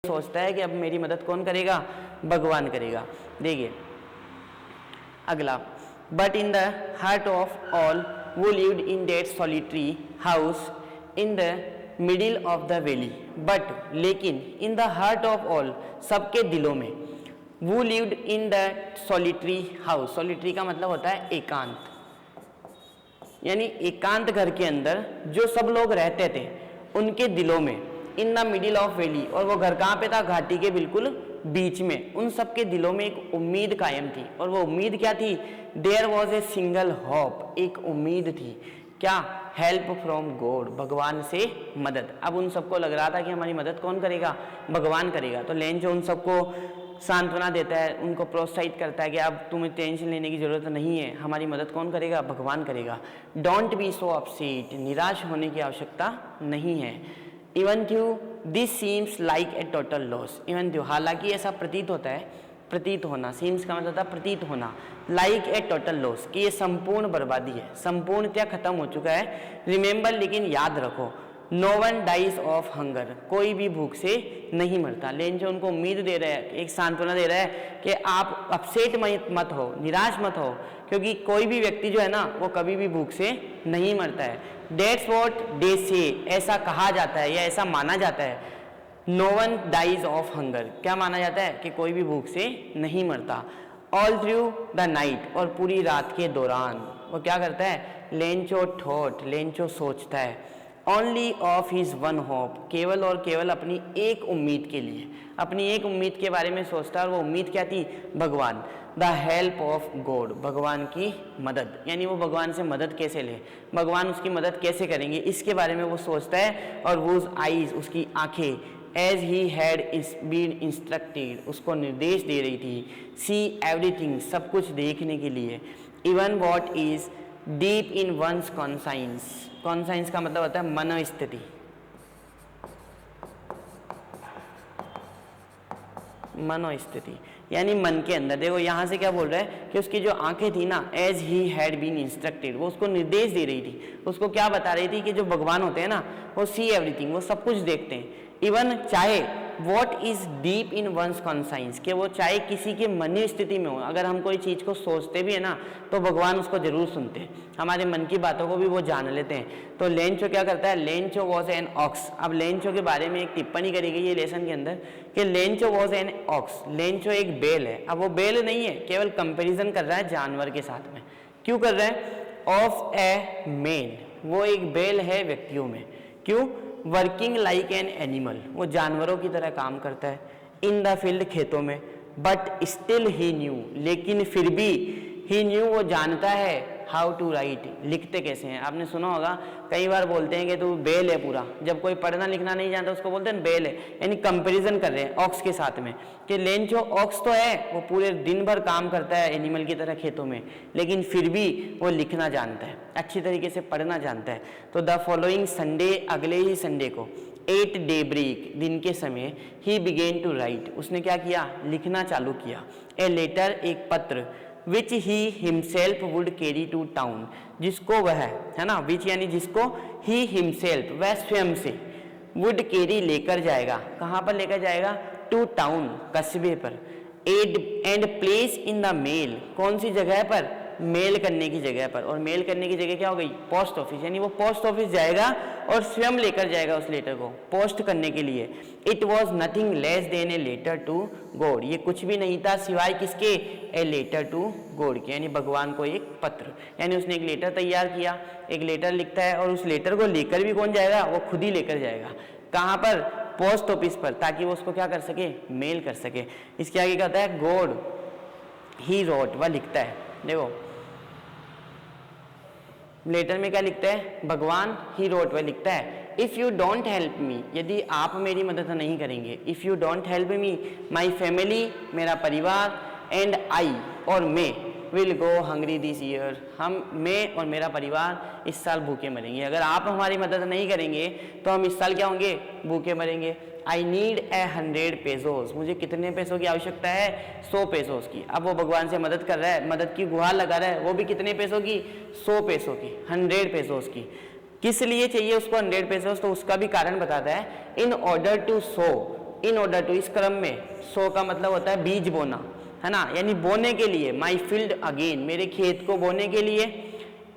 सोचता है कि अब मेरी मदद कौन करेगा, भगवान करेगा। देखिए अगला, but in the heart of all वो lived in that solitary house in the middle of the valley. But लेकिन in the heart of all, सबके दिलों में, वो lived in the solitary house. Solitary का मतलब होता है एकांत, यानी एकांत घर के अंदर जो सब लोग रहते थे उनके दिलों में, इन द मिडिल ऑफ वैली, और वो घर कहाँ पे था, घाटी के बिल्कुल बीच में। उन सबके दिलों में एक उम्मीद कायम थी, और वो उम्मीद क्या थी, there was a single hope, एक उम्मीद थी, क्या, हेल्प फ्रॉम गॉड, भगवान से मदद। अब उन सबको लग रहा था कि हमारी मदद कौन करेगा, भगवान करेगा। तो लेंचो उन सबको सांत्वना देता है, उनको प्रोत्साहित करता है कि अब तुम्हें टेंशन लेने की जरूरत नहीं है, हमारी मदद कौन करेगा, भगवान करेगा। डोंट बी सो अपसेट, निराश होने की आवश्यकता नहीं है। Even though this seems like a total loss, even though, हालांकि ऐसा प्रतीत होता है, प्रतीत होना, सीम्स का मतलब था प्रतीत होना, लाइक ए टोटल लॉस, कि ये संपूर्ण बर्बादी है, संपूर्णतया खत्म हो चुका है। रिमेंबर, लेकिन याद रखो, no one dies of hunger, कोई भी भूख से नहीं मरता। लेकिन जो उनको उम्मीद दे रहा है, एक सांत्वना दे रहा है कि आप अपसेट मत हो, निराश मत हो, क्योंकि कोई भी व्यक्ति जो है ना वो कभी भी भूख से नहीं मरता है। डेट्स वॉट दे से, ऐसा कहा जाता है या ऐसा माना जाता है। No one dies of hunger, क्या माना जाता है कि कोई भी भूख से नहीं मरता। ऑल थ्रू द नाइट, और पूरी रात के दौरान वो क्या करता है, लेंचो थॉट, लेंचो सोचता है, only of his one hope, केवल और केवल अपनी एक उम्मीद के लिए, अपनी एक उम्मीद के बारे में सोचता है, और वो उम्मीद क्या थी, भगवान। द हेल्प ऑफ गॉड, भगवान की मदद, यानी वो भगवान से मदद कैसे ले, भगवान उसकी मदद कैसे करेंगे, इसके बारे में वो सोचता है। और वो आईज, उसकी आंखें, as he had been instructed, उसको निर्देश दे रही थी, सी एवरीथिंग, सब कुछ देखने के लिए, even what is deep in one's conscience, conscience का मतलब होता है मनोस्थिति, मनोस्थिति यानी मन के अंदर। देखो यहाँ से क्या बोल रहा है कि उसकी जो आंखें थी ना, as he had been instructed, वो उसको निर्देश दे रही थी, उसको क्या बता रही थी कि जो भगवान होते हैं ना वो सी एवरीथिंग, वो सब कुछ देखते हैं। इवन चाहे what is deep in one's conscience, कि वो चाहे किसी के मनी स्थिति में हो, अगर हम कोई चीज़ को सोचते भी है ना तो भगवान उसको जरूर सुनते हैं, हमारे मन की बातों को भी वो जान लेते हैं। तो लेंचो क्या करता है, लेंचो वॉज एन ऑक्स। अब लेंचो के बारे में एक टिप्पणी करी गई है लेसन के अंदर कि Lencho was an ox, Lencho एक बैल है। अब वो बैल नहीं है, केवल कंपेरिजन कर रहा है जानवर के साथ में। क्यों कर रहा है, ऑफ ए मैन, वो एक बैल है व्यक्तियों में। क्यों, वर्किंग लाइक एन एनिमल, वो जानवरों की तरह काम करता है, इन द फील्ड, खेतों में। बट स्टिल ही न्यू, लेकिन फिर भी, ही न्यू, वो जानता है, हाउ टू राइट, लिखते कैसे हैं। आपने सुना होगा कई बार बोलते हैं कि तू बेल है पूरा, जब कोई पढ़ना लिखना नहीं जानता उसको बोलते हैं बेल है, यानी कंपैरिजन कर रहे हैं ऑक्स के साथ में कि लेंचो ऑक्स तो है, वो पूरे दिन भर काम करता है एनिमल की तरह खेतों में, लेकिन फिर भी वो लिखना जानता है, अच्छी तरीके से पढ़ना जानता है। तो द फॉलोइंग संडे, अगले ही संडे को, 8 डेब्रेक, दिन के समय, ही बिगेन टू राइट, उसने क्या किया, लिखना चालू किया, ए लेटर, एक पत्र, which he himself would carry to town, जिसको वह है ना, विच यानी जिसको, ही हिमसेल्फ, वह स्वयं से, वुड कैरी लेकर जाएगा, कहाँ पर लेकर जाएगा, टू टाउन, कस्बे पर, and place in the mail, कौन सी जगह पर, मेल करने की जगह पर। और मेल करने की जगह क्या हो गई, पोस्ट ऑफिस, यानी वो पोस्ट ऑफिस जाएगा और स्वयं लेकर जाएगा उस लेटर को पोस्ट करने के लिए। It was nothing less than a letter to God, ये कुछ भी नहीं था सिवाय किसके, ए लेटर टू गॉड के, यानी भगवान को एक पत्र, यानी उसने एक लेटर तैयार किया, एक लेटर लिखता है, और उस लेटर को लेकर भी कौन जाएगा, वो खुद ही लेकर जाएगा, कहाँ पर, पोस्ट ऑफिस पर, ताकि वो उसको क्या कर सके, मेल कर सके। इसके आगे कहता है गॉड ही रोट, वह लिखता है। देखो लेटर में क्या लिखता है, भगवान ही रोट, वह लिखता है, if you don't help me, यदि आप मेरी मदद नहीं करेंगे, if you don't help me, my family, मेरा परिवार, एंड आई, और मैं, will go hungry this year, मैं और मेरा परिवार इस साल भूखे मरेंगे। अगर आप हमारी मदद नहीं करेंगे तो हम इस साल क्या होंगे, भूखे मरेंगे। आई नीड 100 पेसोस, मुझे कितने पैसों की आवश्यकता है, 100 पेसोस की। अब वो भगवान से मदद कर रहा है, मदद की गुहार लगा रहा है, वो भी कितने पैसों की, 100 पैसों की, 100 पेसोस की। किस लिए चाहिए उसको 100 पेसोस, तो उसका भी कारण बताता है, in order to show in order to, इस क्रम में, सो का मतलब होता है बीज बोना, है ना, यानी बोने के लिए, माई फील्ड अगेन, मेरे खेत को बोने के लिए,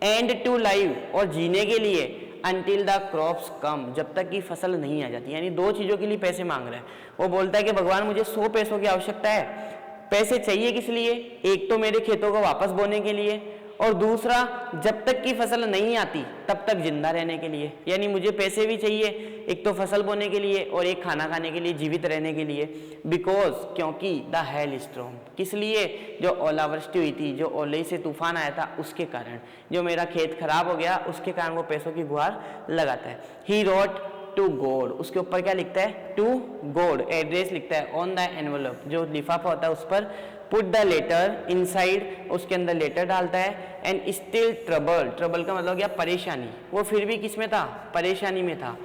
एंड टू लाइव, और जीने के लिए, अंटिल द क्रॉप्स कम, जब तक कि फसल नहीं आ जाती। यानी दो चीज़ों के लिए पैसे मांग रहा है। वो बोलता है कि भगवान मुझे 100 पैसों की आवश्यकता है। पैसे चाहिए किस लिए? एक तो मेरे खेतों को वापस बोने के लिए, और दूसरा जब तक की फसल नहीं आती तब तक जिंदा रहने के लिए। यानी मुझे पैसे भी चाहिए, एक तो फसल बोने के लिए और एक खाना खाने के लिए, जीवित रहने के लिए। बिकॉज, क्योंकि द हेल स्टॉर्म, किस लिए? जो ओलावृष्टि हुई थी, जो ओले से तूफान आया था, उसके कारण जो मेरा खेत खराब हो गया, उसके कारण वो पैसों की गुहार लगाता है। ही रोट टू गॉड, उसके ऊपर क्या लिखता है? टू गॉड, एड्रेस लिखता है ऑन द एनवेलप, जो लिफाफा होता है उस पर। पुट द लेटर इनसाइड, उसके अंदर लेटर डालता है। एंड स्टिल ट्रबल, ट्रबल का मतलब क्या? परेशानी। वो फिर भी किस में था? परेशानी में था।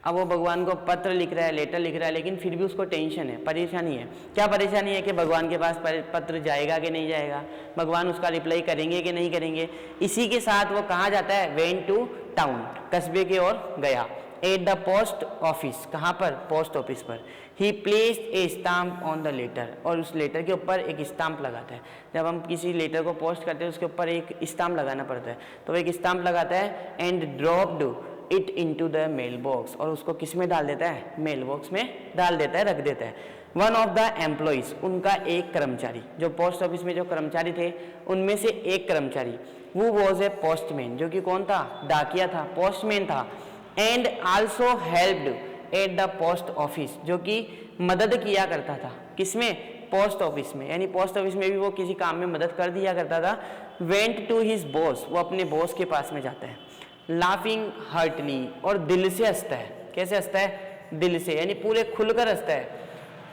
अब वो भगवान को पत्र लिख रहा है, लेटर लिख रहा है, लेकिन फिर भी उसको टेंशन है, परेशानी है। क्या परेशानी है? कि भगवान के पास पत्र जाएगा कि नहीं जाएगा, भगवान उसका रिप्लाई करेंगे कि नहीं करेंगे। इसी के साथ वो कहाँ जाता है? वेंट टू टाउन, कस्बे की ओर गया। एट द पोस्ट ऑफिस, कहाँ पर? पोस्ट ऑफिस पर। He placed a stamp on the letter, और उस लेटर के ऊपर एक स्टाम्प लगाता है। जब हम किसी लेटर को पोस्ट करते हैं उसके ऊपर एक स्टाम्प लगाना पड़ता है, तो एक स्टाम्प लगाता है। And dropped it into the mailbox, और उसको किस में डाल देता है? मेल बॉक्स में डाल देता है, रख देता है। वन ऑफ द एम्प्लॉइज, उनका एक कर्मचारी, जो पोस्ट ऑफिस में जो कर्मचारी थे उनमें से एक कर्मचारी, वो वॉज ए पोस्टमैन, जो कि कौन था? डाकिया था, पोस्टमैन था। And also helped at the post office, जो कि मदद किया करता था, किसमें? पोस्ट ऑफिस में। यानी पोस्ट ऑफिस में भी वो किसी काम में मदद कर दिया करता था। वेंट टू हिज बॉस, वो अपने बॉस के पास में जाता है। लाफिंग हार्टली, और दिल से हंसता है। कैसे हंसता है? दिल से, यानी पूरे खुलकर हंसता है।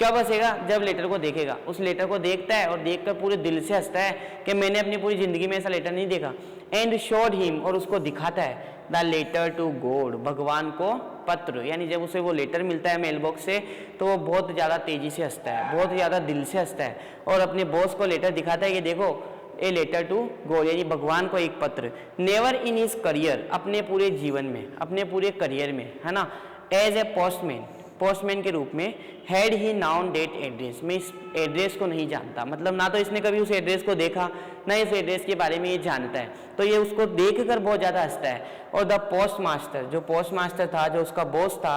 कब हंसेगा? जब लेटर को देखेगा। उस लेटर को देखता है और देखकर पूरे दिल से हंसता है कि मैंने अपनी पूरी जिंदगी में ऐसा लेटर नहीं देखा। एंड शोड हिम, और उसको दिखाता है द लेटर टू गॉड, भगवान को पत्र। यानी जब उसे वो लेटर मिलता है मेल बॉक्स से, तो वो बहुत ज़्यादा तेजी से हंसता है, बहुत ज़्यादा दिल से हंसता है, और अपने बॉस को लेटर दिखाता है कि देखो ए लेटर टू गॉड, यानी भगवान को एक पत्र। नेवर इन हिज करियर, अपने पूरे जीवन में, अपने पूरे करियर में, है ना, एज ए पोस्टमैन, पोस्टमैन के रूप में, had he known that address, मैं इस एड्रेस को नहीं जानता। मतलब ना तो इसने कभी उस एड्रेस को देखा, ना इस एड्रेस के बारे में ये जानता है, तो ये उसको देखकर बहुत ज़्यादा हंसता है। और द पोस्ट मास्टर, जो पोस्ट मास्टर था, जो उसका बॉस था,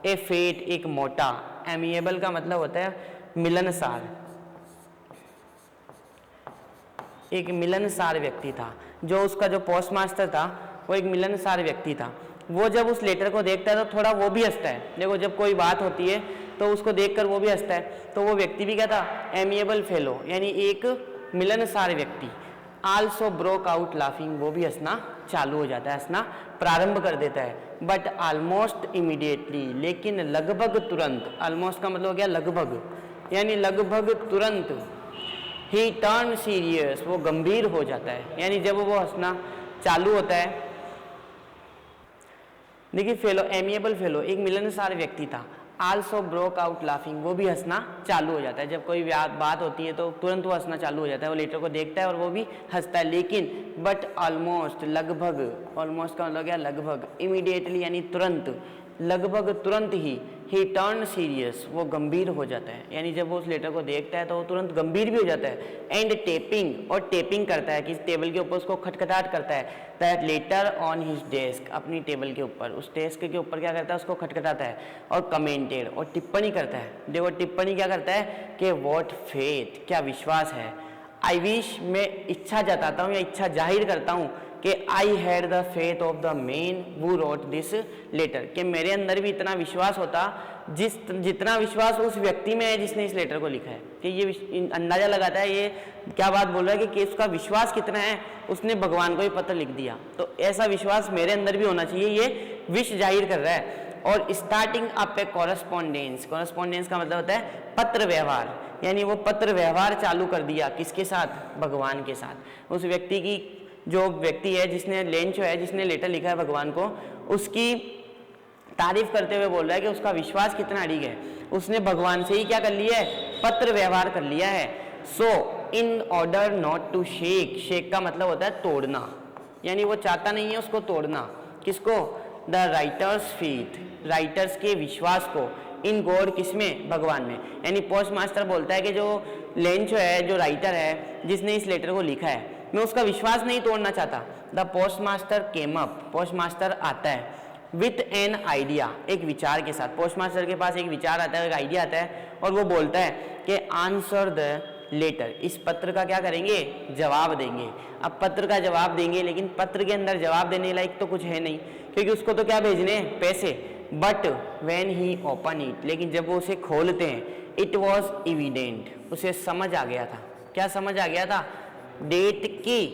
ए फेट, एक मोटा, एमिएबल का मतलब होता है मिलनसार, एक मिलनसार व्यक्ति था। जो उसका जो पोस्ट मास्टर था वो एक मिलनसार व्यक्ति था। वो जब उस लेटर को देखता है तो थोड़ा वो भी हंसता है। देखो जब कोई बात होती है तो उसको देखकर वो भी हंसता है। तो वो व्यक्ति भी क्या था? एमिएबल फेलो, यानी एक मिलनसार व्यक्ति। आल्सो ब्रोक आउट लाफिंग, वो भी हंसना चालू हो जाता है, हंसना प्रारंभ कर देता है। बट ऑलमोस्ट इमीडिएटली, लेकिन लगभग तुरंत, ऑलमोस्ट का मतलब हो गया लगभग, यानी लगभग तुरंत। ही टर्न सीरियस, वो गंभीर हो जाता है। यानी जब वो हंसना चालू होता है, देखिए फेलो, एमिएबल फेलो, एक मिलनसार व्यक्ति था। आल्सो ब्रोक आउट लाफिंग, वो भी हंसना चालू हो जाता है। जब कोई बात होती है तो तुरंत वो हंसना चालू हो जाता है। वो लेटर को देखता है और वो भी हंसता है। लेकिन बट ऑलमोस्ट, लगभग, ऑलमोस्ट का मतलब क्या? लगभग, इमीडिएटली यानी तुरंत, लगभग तुरंत ही टर्न सीरियस, वो गंभीर हो जाता है। यानी जब वो उस लेटर को देखता है तो वो तुरंत गंभीर भी हो जाता है। एंड टेपिंग, और टेपिंग करता है, कि टेबल के ऊपर उसको खटखटाहट करता है। That later on his desk, अपनी टेबल के ऊपर, उस डेस्क के ऊपर क्या करता है? उसको खटखटाता है। और कमेंटेड, और टिप्पणी करता है। देखो टिप्पणी क्या करता है कि व्हाट फेथ, क्या विश्वास है। आई विश, मैं इच्छा जताता हूँ या इच्छा जाहिर करता हूँ कि I had the faith of the man who wrote this letter, कि मेरे अंदर भी इतना विश्वास होता जितना विश्वास उस व्यक्ति में है जिसने इस लेटर को लिखा है। कि ये अंदाजा लगाता है, ये क्या बात बोल रहा है कि उसका विश्वास कितना है, उसने भगवान को ही पत्र लिख दिया, तो ऐसा विश्वास मेरे अंदर भी होना चाहिए, ये विश जाहिर कर रहा है। और स्टार्टिंग अप ए कॉरेस्पॉन्डेंस, कॉरेस्पॉन्डेंस का मतलब होता है पत्र व्यवहार, यानी वो पत्र व्यवहार चालू कर दिया। किसके साथ? भगवान के साथ। उस व्यक्ति की, जो व्यक्ति है जिसने लेंचो है, जिसने लेटर लिखा है भगवान को, उसकी तारीफ करते हुए बोल रहा है कि उसका विश्वास कितना अड़िग है। उसने भगवान से ही क्या कर लिया है? पत्र व्यवहार कर लिया है। So in order not to shake, shake का मतलब होता है तोड़ना, यानी वो चाहता नहीं है उसको तोड़ना। किसको? द राइटर्स फेथ, राइटर्स के विश्वास को। इन गॉड, किसमें, भगवान में। यानी पोस्ट मास्टर बोलता है कि जो लेंचो है, जो राइटर है जिसने इस लेटर को लिखा है, मैं उसका विश्वास नहीं तोड़ना चाहता। The post master came up, post master आता है विथ एन आइडिया, एक विचार के साथ। पोस्ट मास्टर के पास एक विचार आता है, एक आइडिया आता है, और वो बोलता है कि आंसर द लेटर, इस पत्र का क्या करेंगे, जवाब देंगे। अब पत्र का जवाब देंगे, लेकिन पत्र के अंदर जवाब देने लायक तो कुछ है नहीं, क्योंकि उसको तो क्या भेजने हैं, पैसे। But when he open it, लेकिन जब वो उसे खोलते हैं, इट वॉज इविडेंट, उसे समझ आ गया था। क्या समझ आ गया था, डेट की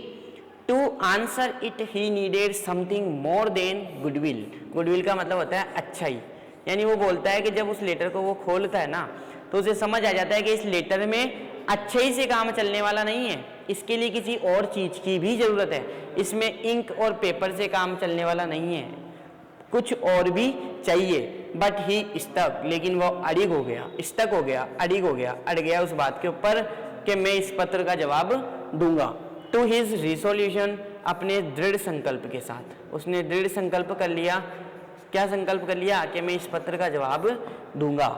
to answer it he needed something more than goodwill. Goodwill का मतलब होता है अच्छाई। यानी वो बोलता है कि जब उस लेटर को वो खोलता है ना, तो उसे समझ आ जाता है कि इस लेटर में अच्छाई से काम चलने वाला नहीं है, इसके लिए किसी और चीज की भी जरूरत है। इसमें इंक और पेपर से काम चलने वाला नहीं है, कुछ और भी चाहिए। बट ही स्टक, लेकिन वो अड़िग हो गया, स्टक हो गया, अड़िग हो गया, अड़ गया उस बात के ऊपर कि मैं इस पत्र का जवाब दूंगा। टू हिज रिसोल्यूशन, अपने दृढ़ संकल्प के साथ उसने दृढ़ संकल्प कर लिया। क्या संकल्प कर लिया, कि मैं इस पत्र का जवाब दूंगा।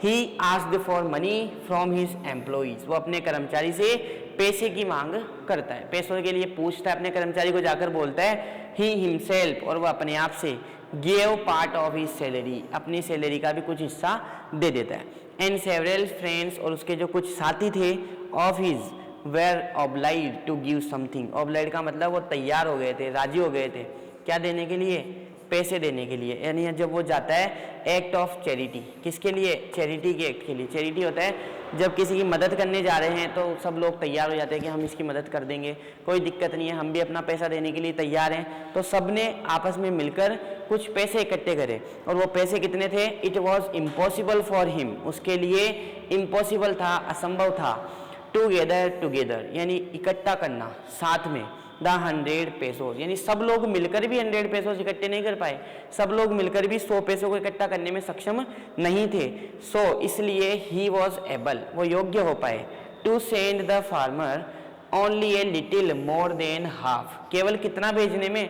He asked for money from his employees, वो अपने कर्मचारी से पैसे की मांग करता है, पैसों के लिए पूछता है, अपने कर्मचारी को जाकर बोलता है। ही हिमसेल्फ, और वो अपने आप से gave part of his salary, अपनी सैलरी का भी कुछ हिस्सा दे देता है। एंड सेवरल फ्रेंड्स, और उसके जो कुछ साथी थे, of his were obliged to give something. Obliged का मतलब वो तैयार हो गए थे, राजी हो गए थे, क्या देने के लिए, पैसे देने के लिए। यानी जब वो जाता है एक्ट ऑफ चैरिटी, किसके लिए, चैरिटी के एक्ट के लिए। चैरिटी होता है जब किसी की मदद करने जा रहे हैं तो सब लोग तैयार हो जाते हैं कि हम इसकी मदद कर देंगे, कोई दिक्कत नहीं है, हम भी अपना पैसा देने के लिए तैयार हैं। तो सब ने आपस में मिलकर कुछ पैसे इकट्ठे करे, और वो पैसे कितने थे, it was impossible for him, उसके लिए इम्पॉसिबल था, असंभव था। टुगेदर यानी इकट्ठा करना साथ में, द 100 पेसोस, यानी सब लोग मिलकर भी 100 पेसोस इकट्ठे नहीं कर पाए, सब लोग मिलकर भी 100 पैसों को इकट्ठा करने में सक्षम नहीं थे। सो इसलिए ही वॉज एबल, वो योग्य हो पाए, to send the farmer only a little more than half, केवल कितना भेजने में,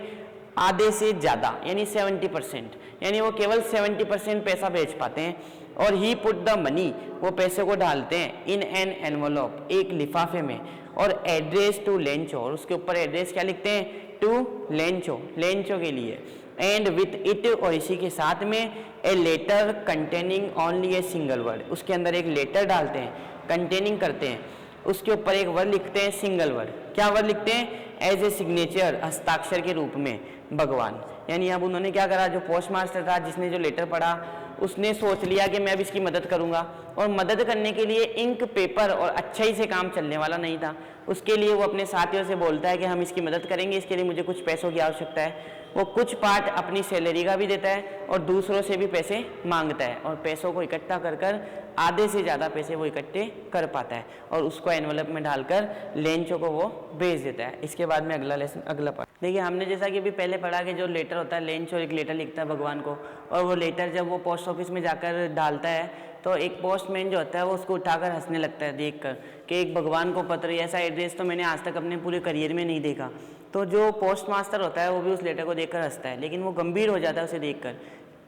आधे से ज्यादा, यानी 70%, यानी वो केवल 70% पैसा भेज पाते हैं। और ही पुट द मनी, वो पैसे को डालते हैं इन एन एनवलप, एक लिफाफे में, और एड्रेस टू लेंचो, और उसके ऊपर एड्रेस क्या लिखते हैं, टू लेंचो, लेंचो के लिए। एंड विथ इट, और इसी के साथ में, a letter containing only a single word, उसके अंदर एक लेटर डालते हैं, कंटेनिंग करते हैं, उसके ऊपर एक वर्ड लिखते हैं, सिंगल वर्ड। क्या वर्ड लिखते हैं, एज ए सिग्नेचर, हस्ताक्षर के रूप में, भगवान। यानी अब उन्होंने क्या करा, जो पोस्ट मास्टर था जिसने जो लेटर पढ़ा, उसने सोच लिया कि मैं अब इसकी मदद करूंगा, और मदद करने के लिए इंक, पेपर और अच्छाई से काम चलने वाला नहीं था। उसके लिए वो अपने साथियों से बोलता है कि हम इसकी मदद करेंगे, इसके लिए मुझे कुछ पैसों की आवश्यकता है। वो कुछ पार्ट अपनी सैलरी का भी देता है और दूसरों से भी पैसे मांगता है, और पैसों को इकट्ठा कर कर आधे से ज़्यादा पैसे वो इकट्ठे कर पाता है, और उसको एनवलप में डालकर लेंचो को वो भेज देता है। इसके बाद में अगला लेसन, अगला पार्ट देखिए। हमने जैसा कि अभी पहले पढ़ा कि जो लेटर होता है, लेंचो एक लेटर लिखता है भगवान को, और वो लेटर जब वो पोस्ट ऑफिस में जाकर डालता है तो एक पोस्टमैन जो होता है वो उसको उठाकर हंसने लगता है देखकर कि एक भगवान को पत्र, ऐसा एड्रेस तो मैंने आज तक अपने पूरे करियर में नहीं देखा। तो जो पोस्ट मास्टर होता है वो भी उस लेटर को देखकर हंसता है, लेकिन वो गंभीर हो जाता है उसे देखकर।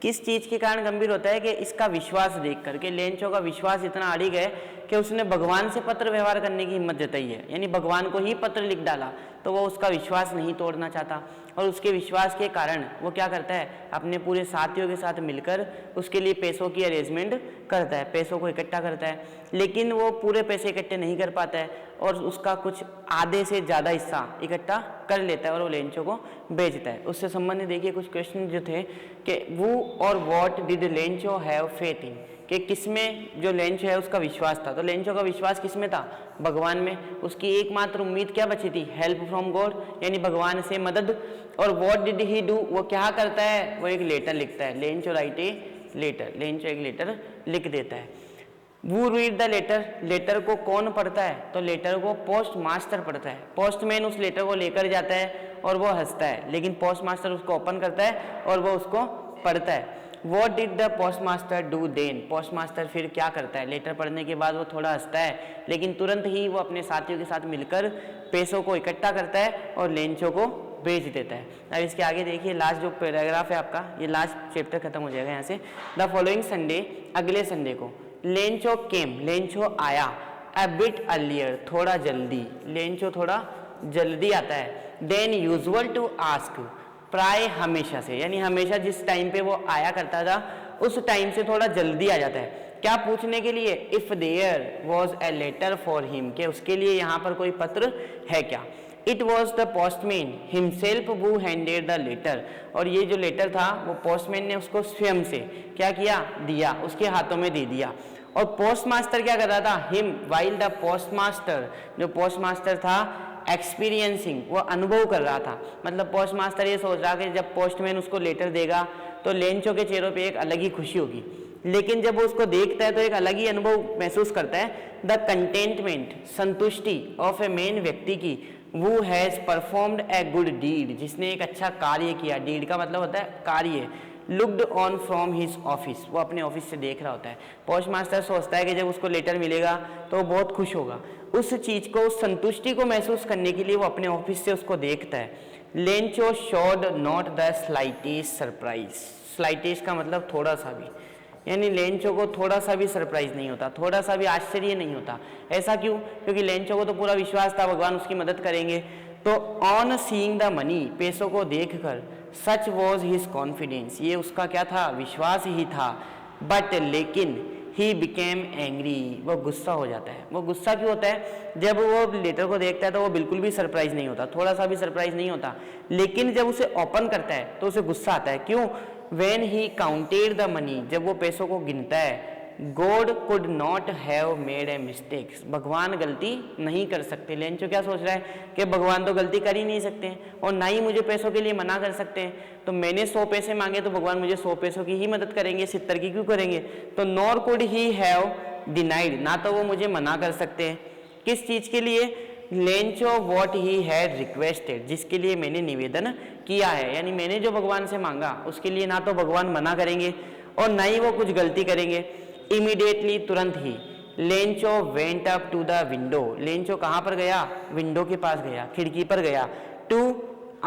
किस चीज़ के कारण गंभीर होता है, कि इसका विश्वास देखकर, कि लेंचो का विश्वास इतना अड़िग है कि उसने भगवान से पत्र व्यवहार करने की हिम्मत जताई है, यानी भगवान को ही पत्र लिख डाला। तो वो उसका विश्वास नहीं तोड़ना चाहता, और उसके विश्वास के कारण वो क्या करता है, अपने पूरे साथियों के साथ मिलकर उसके लिए पैसों की अरेंजमेंट करता है, पैसों को इकट्ठा करता है। लेकिन वो पूरे पैसे इकट्ठे नहीं कर पाता है, और उसका कुछ आधे से ज़्यादा हिस्सा इकट्ठा कर लेता है और वो लेंचो को बेचता है। उससे संबंधित देखिए कुछ क्वेश्चन जो थे कि वो और what did Lencho have faith in, कि किसमें जो लेंचो है उसका विश्वास था। तो लेंचो का विश्वास किसमें था, भगवान में। उसकी एकमात्र उम्मीद क्या बची थी, हेल्प फ्रॉम गॉड, यानी भगवान से मदद। और व्हाट डिड ही डू, वो क्या करता है, वो एक लेटर लिखता है, Lencho write a letter, Lencho एक लेटर लिख देता है। वो रीड द लेटर, लेटर को कौन पढ़ता है, तो लेटर को पोस्ट मास्टर पढ़ता है। पोस्टमैन उस लेटर को लेकर जाता है और वो हंसता है, लेकिन पोस्ट मास्टर उसको ओपन करता है और वो उसको पढ़ता है। What did the postmaster do then? Post master फिर क्या करता है, लेटर पढ़ने के बाद वो थोड़ा हंसता है, लेकिन तुरंत ही वो अपने साथियों के साथ मिलकर पैसों को इकट्ठा करता है और लेंचो को भेज देता है। अब इसके आगे देखिए, लास्ट जो पैराग्राफ है आपका, ये लास्ट चैप्टर खत्म हो जाएगा यहाँ से। द फॉलोइंग संडे, अगले संडे को, लेंचो केम, लेंचो आया, अ बिट अर्लियर, थोड़ा जल्दी, लेंचो थोड़ा जल्दी आता है, देन यूजुअल टू आस्क, प्राय हमेशा से, यानी हमेशा जिस टाइम पे वो आया करता था उस टाइम से थोड़ा जल्दी आ जाता है। क्या पूछने के लिए? If there was a letter for him, के उसके लिए यहाँ पर कोई पत्र है क्या। It was the postman himself who handed the letter, और ये जो लेटर था वो पोस्टमैन ने उसको स्वयं से क्या किया, दिया, उसके हाथों में दे दिया। और पोस्ट मास्टर क्या कर रहा था, him, while the post master, जो पोस्ट मास्टर था, एक्सपीरियंसिंग, वो अनुभव कर रहा था। मतलब पोस्ट मास्टर ये सोच रहा कि जब पोस्टमैन उसको लेटर देगा तो लेंचो के चेहरों पे एक अलग ही खुशी होगी, लेकिन जब वो उसको देखता है तो एक अलग ही अनुभव महसूस करता है। द कंटेंटमेंट, संतुष्टि ऑफ ए मैन, व्यक्ति की, वो has performed a good deed, जिसने एक अच्छा कार्य किया, डीड का मतलब होता है कार्य, looked on from his office, वो अपने ऑफिस से देख रहा होता है। पोस्ट मास्टर सोचता है कि जब उसको लेटर मिलेगा तो वो बहुत खुश होगा, उस चीज को, उस संतुष्टि को महसूस करने के लिए वो अपने ऑफिस से उसको देखता है। Lencho showed not the slightest surprise, slightest का मतलब थोड़ा सा भी, यानी लेंचो को थोड़ा सा भी सरप्राइज नहीं होता, थोड़ा सा भी आश्चर्य नहीं होता। ऐसा क्यों? क्योंकि लेंचो को तो पूरा विश्वास था भगवान उसकी मदद करेंगे। तो ऑन सीइंग द मनी, पैसों को देखकर, सच वॉज हिज कॉन्फिडेंस, ये उसका क्या था, विश्वास ही था। बट लेकिन ही बिकेम एंग्री, वो गुस्सा हो जाता है। वो गुस्सा क्यों होता है? जब वो लेटर को देखता है तो वो बिल्कुल भी सरप्राइज नहीं होता, थोड़ा सा भी सरप्राइज नहीं होता, लेकिन जब उसे ओपन करता है तो उसे गुस्सा आता है। क्यों? When he counted the money, जब वो पैसों को गिनता है, God could not have made a mistake, भगवान गलती नहीं कर सकते। लेंचो क्या सोच रहा है कि भगवान तो गलती कर ही नहीं सकते हैं और ना ही मुझे पैसों के लिए मना कर सकते हैं, तो मैंने 100 पैसे मांगे तो भगवान मुझे 100 पैसों की ही मदद करेंगे, 70 की क्यों करेंगे। तो nor could he have denied, ना तो वो मुझे मना कर सकते हैं, किस चीज के लिए, Lencho what he had requested, जिसके लिए मैंने निवेदन किया है, यानी मैंने जो भगवान से मांगा उसके लिए ना तो भगवान मना करेंगे और ना ही वो कुछ गलती करेंगे। इमीडिएटली, तुरंत ही, Lencho went up to the window, Lencho कहाँ पर गया, विंडो के पास गया, खिड़की पर गया, to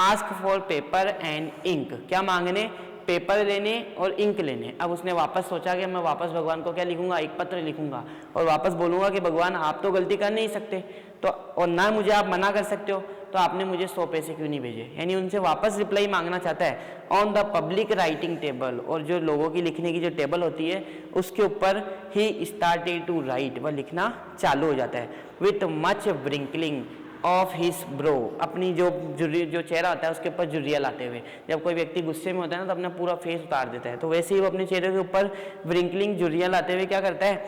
ask for paper and ink, क्या मांगने, पेपर लेने और इंक लेने। अब उसने वापस सोचा कि मैं वापस भगवान को क्या लिखूंगा, एक पत्र लिखूंगा और वापस बोलूंगा कि भगवान आप तो गलती कर नहीं सकते, तो और ना मुझे आप मना कर सकते हो, तो आपने मुझे 100 पैसे क्यों नहीं भेजे, यानी उनसे वापस रिप्लाई मांगना चाहता है। On the public writing table, और जो लोगों की लिखने की जो टेबल होती है उसके ऊपर ही स्टार्टेड टू राइट, वह लिखना चालू हो जाता है। With much wrinkling of his brow, अपनी जो चेहरा होता है उसके ऊपर झुर्रियाँ लाते हुए, जब कोई व्यक्ति गुस्से में होता है ना तो अपना पूरा फेस उतार देता है, तो वैसे ही वो अपने चेहरे के ऊपर ब्रिंकलिंग झुर्रियाँ लाते हुए क्या करता है,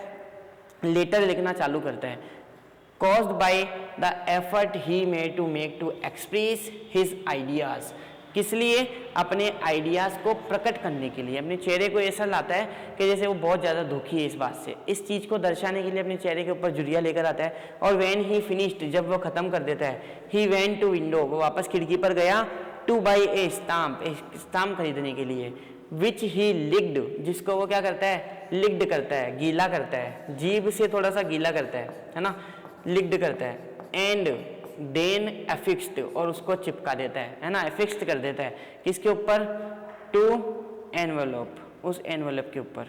लेटर लिखना चालू करता है। caused by the effort he made to make to express his ideas, किस लिए, अपने आइडियाज को प्रकट करने के लिए, अपने चेहरे को ऐसा लाता है कि जैसे वो बहुत ज़्यादा दुखी है इस बात से, इस चीज़ को दर्शाने के लिए अपने चेहरे के ऊपर झुर्रियाँ लेकर आता है। और when he finished, जब वो ख़त्म कर देता है, he went to window, वो वापस खिड़की पर गया, to buy a stamp, एक स्टाम्प खरीदने के लिए, which he licked, जिसको वो क्या करता है, लिक्ड करता है, गीला करता है, जीभ से थोड़ा सा गीला करता है ना, लिक्ड करता है, एंड देन एफिक्स्ड, और उसको चिपका देता है ना, एफिक्स्ड कर देता है, किसके ऊपर, टू एनवेलप, उस एनवेलप के ऊपर,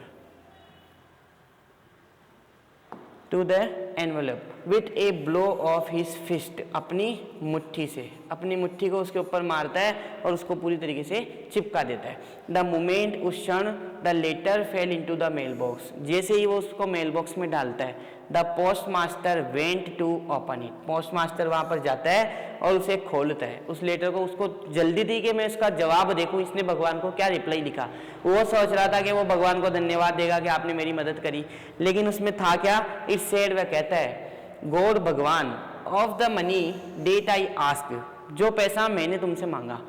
to the envelope, with a blow of his fist, अपनी मुट्ठी से, अपनी मुट्ठी को उसके ऊपर मारता है और उसको पूरी तरीके से चिपका देता है। द मोमेंट, उस क्षण, the letter fell into the mailbox, जैसे ही वो उसको मेल बॉक्स में डालता है, the postmaster went to open it, postmaster वहां पर जाता है और उसे खोलता है, उस लेटर को, उसको जल्दी थी कि मैं इसका जवाब देखूं, इसने भगवान को क्या रिप्लाई लिखा। वो सोच रहा था कि वो भगवान को धन्यवाद देगा कि आपने मेरी मदद करी, लेकिन उसमें था क्या, इट सेड, वह कहता है, गॉड, भगवान, of the money that I ask, जो पैसा मैंने तुमसे मांगा,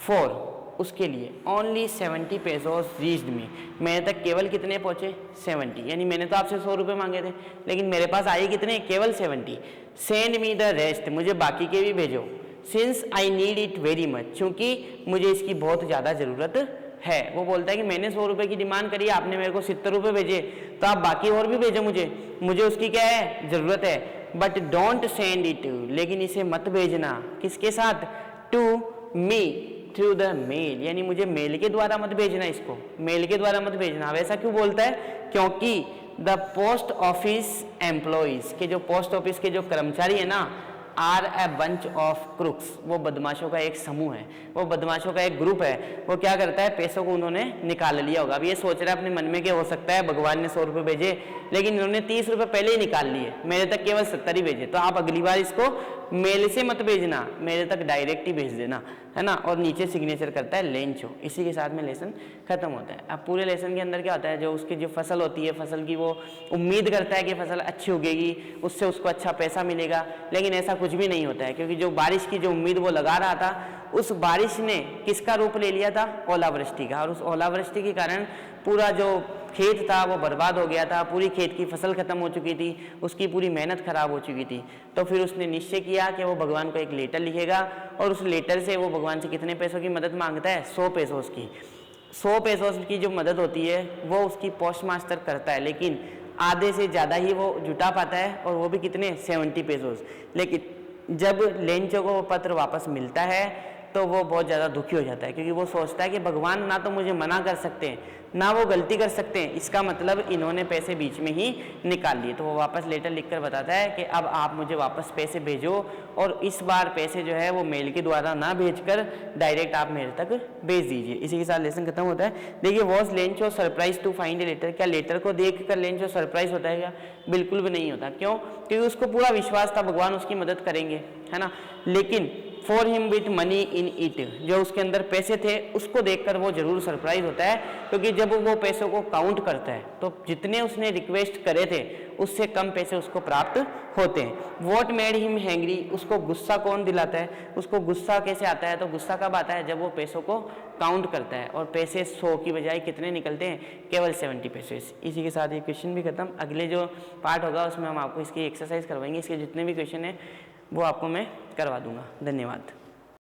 फॉर, उसके लिए, ओनली 70 पेसोस रीच्ड मी, मेरे तक केवल कितने पहुंचे, 70, यानी मैंने तो आपसे 100 रुपये मांगे थे लेकिन मेरे पास आए कितने, केवल 70। सेंड मी द रेस्ट, मुझे बाकी के भी भेजो, since I need it very much, क्योंकि मुझे इसकी बहुत ज़्यादा ज़रूरत है। वो बोलता है कि मैंने 100 रुपये की डिमांड करी, आपने मेरे को 70 रुपये भेजे, तो आप बाकी और भी भेजो, मुझे उसकी क्या है, ज़रूरत है। बट डोंट सेंड इट, लेकिन इसे मत भेजना, किसके साथ, to me through the mail, यानी मुझे मेल के द्वारा मत भेजना, इसको मेल के द्वारा मत भेजना। वैसा क्यों बोलता है? क्योंकि द पोस्ट ऑफिस एम्प्लॉइज, के जो पोस्ट ऑफिस के जो कर्मचारी है ना, are a bunch of crooks, वो बदमाशों का एक समूह है, वो बदमाशों का एक ग्रुप है। वो क्या करता है, पैसों को उन्होंने निकाल लिया होगा। अब ये सोच रहा है अपने मन में कि हो सकता है भगवान ने 100 रुपये भेजे, लेकिन इन्होंने 30 रुपये पहले ही निकाल लिए, मेरे तक केवल 70 ही भेजे। तो आप अगली बार इसको मेल से मत भेजना, मेरे तक डायरेक्ट ही भेज देना, है ना। और नीचे सिग्नेचर करता है लेंचो। इसी के साथ में लेसन खत्म होता है। अब पूरे लेसन के अंदर क्या होता है, जो उसकी जो फसल होती है, फसल की वो उम्मीद करता है कि फसल अच्छी उगेगी, उससे उसको अच्छा पैसा मिलेगा, लेकिन ऐसा कुछ भी नहीं होता है, क्योंकि जो बारिश की जो उम्मीद वो लगा रहा था, उस बारिश ने किसका रूप ले लिया था? ओलावृष्टि का। और उस ओलावृष्टि के कारण पूरा जो खेत था वो बर्बाद हो गया था, पूरी खेत की फसल खत्म हो चुकी थी, उसकी पूरी मेहनत खराब हो चुकी थी। तो फिर उसने निश्चय किया कि वो भगवान को एक लेटर लिखेगा, और उस लेटर से वो भगवान से कितने पैसों की मदद मांगता है? 100 पैसों की। 100 पैसों की जो मदद होती है वो उसकी पोस्ट मास्टर करता है, लेकिन आधे से ज़्यादा ही वो जुटा पाता है, और वो भी कितने? 70 पैसों। लेकिन जब लेंचो को वो पत्र वापस मिलता है तो वो बहुत ज़्यादा दुखी हो जाता है, क्योंकि वो सोचता है कि भगवान ना तो मुझे मना कर सकते हैं, ना वो गलती कर सकते हैं, इसका मतलब इन्होंने पैसे बीच में ही निकाल लिए। तो वो वापस लेटर लिखकर बताता है कि अब आप मुझे वापस पैसे भेजो, और इस बार पैसे जो है वो मेल के द्वारा ना भेजकर डायरेक्ट आप मेरे तक भेज दीजिए। इसी के साथ लेसन खत्म होता है। देखिए, was Lencho surprise to find a letter, क्या लेटर को देख कर लेंचो सरप्राइज होता है क्या? बिल्कुल भी नहीं होता। क्यों? क्योंकि उसको पूरा विश्वास था भगवान उसकी मदद करेंगे, है ना। लेकिन for him with money in it, जो उसके अंदर पैसे थे उसको देखकर वो जरूर सरप्राइज होता है, क्योंकि जब वो पैसों को काउंट करता है तो जितने उसने रिक्वेस्ट करे थे उससे कम पैसे उसको प्राप्त होते हैं। वॉट मेड हिम हैंग्री, उसको गुस्सा कौन दिलाता है? उसको गुस्सा कैसे आता है? तो गुस्सा कब आता है? जब वो पैसों को काउंट करता है और पैसे 100 की बजाय कितने निकलते हैं? केवल 70 पैसे। इसी के साथ ये क्वेश्चन भी खत्म। अगले जो पार्ट होगा उसमें हम आपको इसकी एक्सरसाइज करवाएंगे, इसके जितने भी क्वेश्चन हैं वो आपको मैं करवा दूंगा। धन्यवाद।